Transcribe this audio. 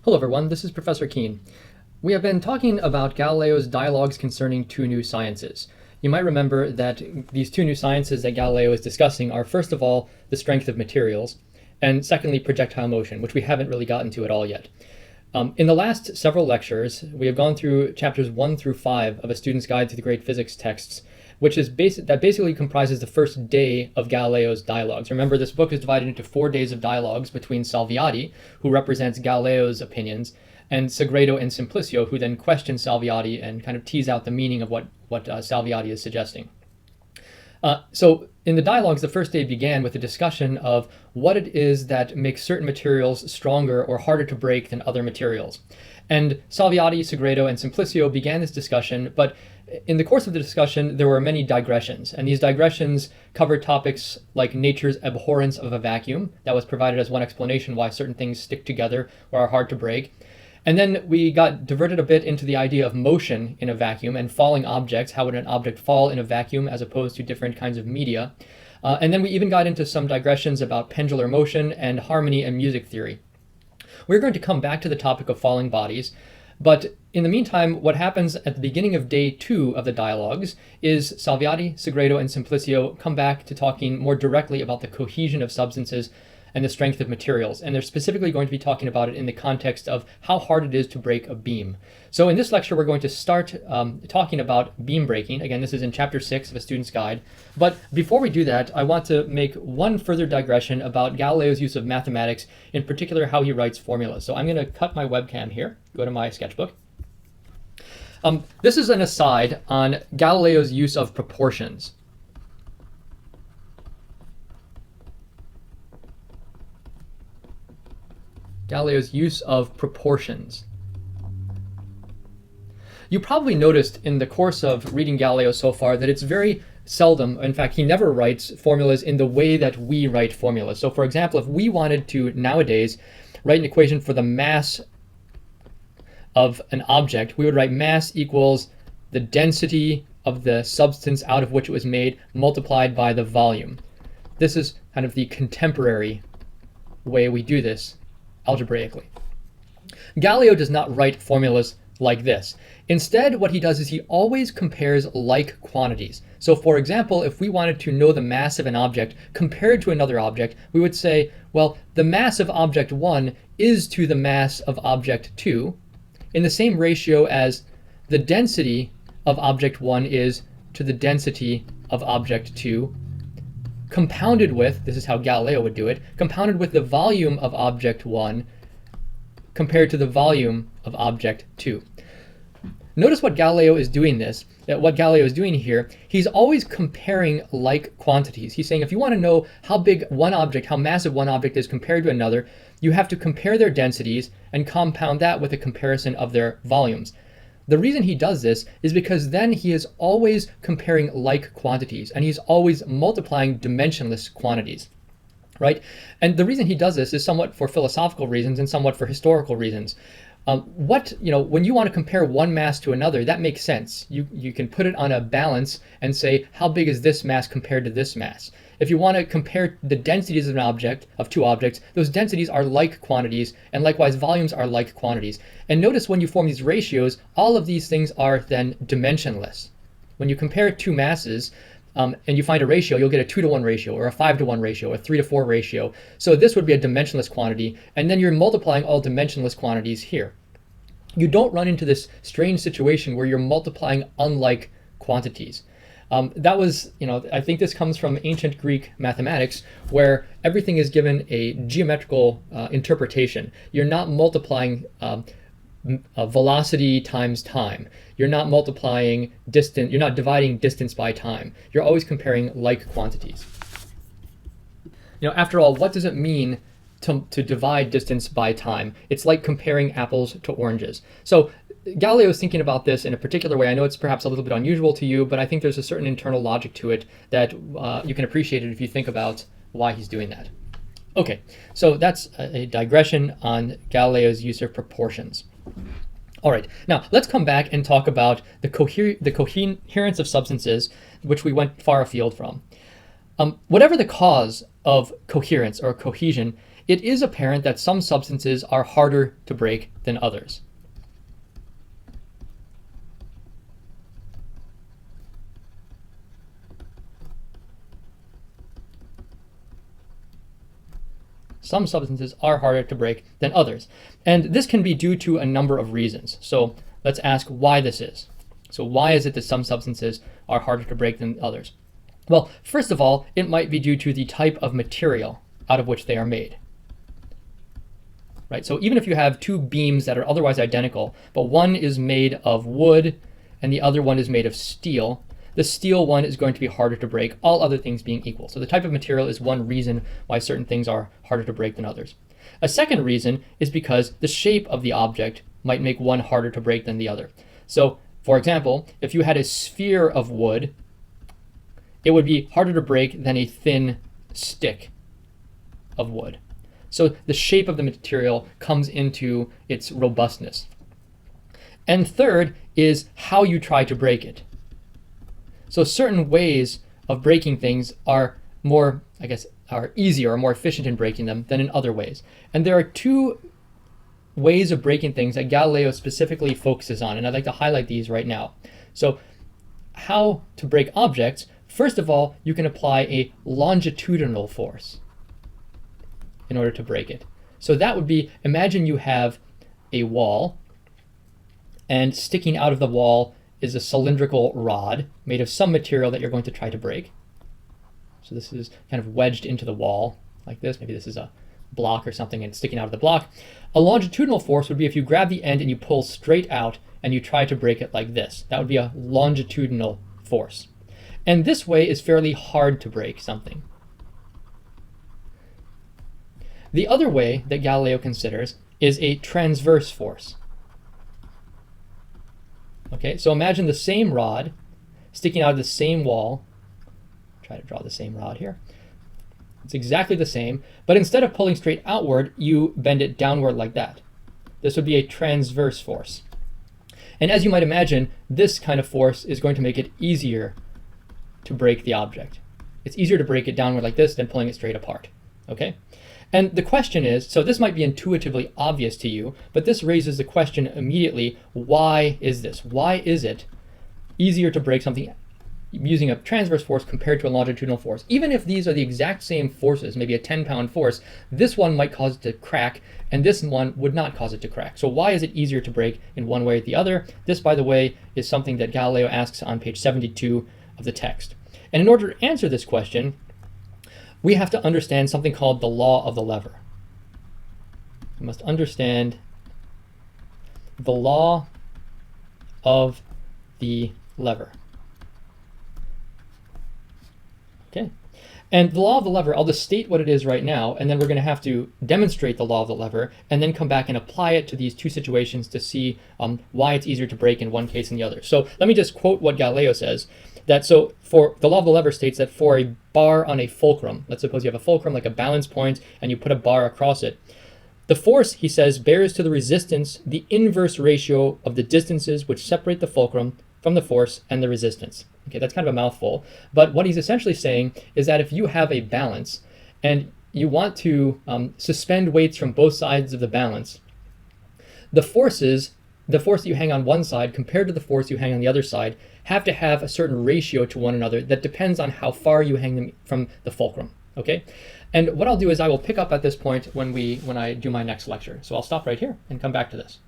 Hello everyone, this is Professor Kuehn. We have been talking about Galileo's dialogues concerning two new sciences. You might remember that these two new sciences that Galileo is discussing are, first of all, the strength of materials, and secondly, projectile motion, which we haven't really gotten to at all yet. In the last several lectures, we have gone through chapters 1 through 5 of A Student's Guide to the Great Physics texts, which is basically comprises the first day of Galileo's dialogues. Remember, this book is divided into 4 days of dialogues between Salviati, who represents Galileo's opinions, and Sagredo and Simplicio, who then question Salviati and kind of tease out the meaning of what Salviati is suggesting. So in the dialogues, the first day began with a discussion of what it is that makes certain materials stronger or harder to break than other materials. And Salviati, Sagredo, and Simplicio began this discussion, but in the course of the discussion, there were many digressions, and these digressions covered topics like nature's abhorrence of a vacuum. That was provided as one explanation why certain things stick together or are hard to break. And then we got diverted a bit into the idea of motion in a vacuum and falling objects. How would an object fall in a vacuum as opposed to different kinds of media? And then we even got into some digressions about pendular motion and harmony and music theory. We're going to come back to the topic of falling bodies, but in the meantime, what happens at the beginning of day 2 of the dialogues is Salviati, Sagredo, and Simplicio come back to talking more directly about the cohesion of substances and the strength of materials. And they're specifically going to be talking about it in the context of how hard it is to break a beam. So in this lecture, we're going to start talking about beam breaking. Again, this is in chapter 6 of A Student's Guide. But before we do that, I want to make one further digression about Galileo's use of mathematics, in particular how he writes formulas. So I'm going to cut my webcam here, go to my sketchbook. This is an aside on Galileo's use of proportions. Galileo's use of proportions. You probably noticed in the course of reading Galileo so far that it's very seldom, in fact, he never writes formulas in the way that we write formulas. So for example, if we wanted to nowadays write an equation for the mass of an object, we would write mass equals the density of the substance out of which it was made multiplied by the volume. This is kind of the contemporary way we do this algebraically. Galileo does not write formulas like this. Instead, what he does is he always compares like quantities. So for example, if we wanted to know the mass of an object compared to another object, we would say, well, the mass of object 1 is to the mass of object 2 in the same ratio as the density of object 1 is to the density of object 2, compounded with, this is how Galileo would do it, compounded with the volume of object 1 compared to the volume of object 2. Notice what Galileo is doing here, he's always comparing like quantities. He's saying if you want to know how big one object, how massive one object is compared to another, you have to compare their densities and compound that with a comparison of their volumes. The reason he does this is because then he is always comparing like quantities and he's always multiplying dimensionless quantities, right? And the reason he does this is somewhat for philosophical reasons and somewhat for historical reasons. When you want to compare one mass to another, that makes sense. You can put it on a balance and say, how big is this mass compared to this mass? If you want to compare the densities of an object, of two objects, those densities are like quantities, and likewise volumes are like quantities. And notice when you form these ratios, all of these things are then dimensionless. When you compare two masses, and you find a ratio, you'll get a 2-to-1 ratio, or a 5-to-1 ratio, or a 3-to-4 ratio. So this would be a dimensionless quantity, and then you're multiplying all dimensionless quantities here. You don't run into this strange situation where you're multiplying unlike quantities. I think this comes from ancient Greek mathematics, where everything is given a geometrical interpretation. You're not multiplying velocity times time. You're not multiplying distance, you're not dividing distance by time. You're always comparing like quantities. After all, what does it mean to divide distance by time? It's like comparing apples to oranges. So Galileo is thinking about this in a particular way. I know it's perhaps a little bit unusual to you, but I think there's a certain internal logic to it that you can appreciate it if you think about why he's doing that. Okay, so that's a digression on Galileo's use of proportions. All right, now let's come back and talk about the coherence of substances, which we went far afield from. Whatever the cause of coherence or cohesion, it is apparent that some substances are harder to break than others. Some substances are harder to break than others. And this can be due to a number of reasons. So let's ask why this is. So why is it that some substances are harder to break than others? Well, first of all, it might be due to the type of material out of which they are made. Right? So even if you have two beams that are otherwise identical, but one is made of wood and the other one is made of steel, the steel one is going to be harder to break, all other things being equal. So the type of material is one reason why certain things are harder to break than others. A second reason is because the shape of the object might make one harder to break than the other. So, for example, if you had a sphere of wood, it would be harder to break than a thin stick of wood. So the shape of the material comes into its robustness. And third is how you try to break it. So certain ways of breaking things are more, are easier or more efficient in breaking them than in other ways. And there are two ways of breaking things that Galileo specifically focuses on, and I'd like to highlight these right now. So how to break objects, first of all, you can apply a longitudinal force in order to break it. So that would be, imagine you have a wall, and sticking out of the wall is a cylindrical rod made of some material that you're going to try to break. So this is kind of wedged into the wall like this. Maybe this is a block or something and it's sticking out of the block. A longitudinal force would be if you grab the end and you pull straight out and you try to break it like this. That would be a longitudinal force. And this way is fairly hard to break something. The other way that Galileo considers is a transverse force. Okay, so imagine the same rod sticking out of the same wall. Try to draw the same rod here. It's exactly the same, but instead of pulling straight outward, you bend it downward like that. This would be a transverse force. And as you might imagine, this kind of force is going to make it easier to break the object. It's easier to break it downward like this than pulling it straight apart. Okay? And the question is, so this might be intuitively obvious to you, but this raises the question immediately, why is this? Why is it easier to break something using a transverse force compared to a longitudinal force? Even if these are the exact same forces, maybe a 10-pound force, this one might cause it to crack, and this one would not cause it to crack. So why is it easier to break in one way or the other? This, by the way, is something that Galileo asks on page 72 of the text. And in order to answer this question, we have to understand something called the law of the lever. We must understand the law of the lever. Okay. And the law of the lever, I'll just state what it is right now, and then we're going to have to demonstrate the law of the lever, and then come back and apply it to these two situations to see why it's easier to break in one case than the other. So let me just quote what Galileo says. So for the law of the lever states that for a bar on a fulcrum, let's suppose you have a fulcrum like a balance point and you put a bar across it, the force, he says, bears to the resistance the inverse ratio of the distances which separate the fulcrum from the force and the resistance. Okay, that's kind of a mouthful, but what he's essentially saying is that if you have a balance and you want to suspend weights from both sides of the balance, the force that you hang on one side compared to the force you hang on the other side have to have a certain ratio to one another that depends on how far you hang them from the fulcrum, okay? And what I'll do is I will pick up at this point when I do my next lecture. So I'll stop right here and come back to this.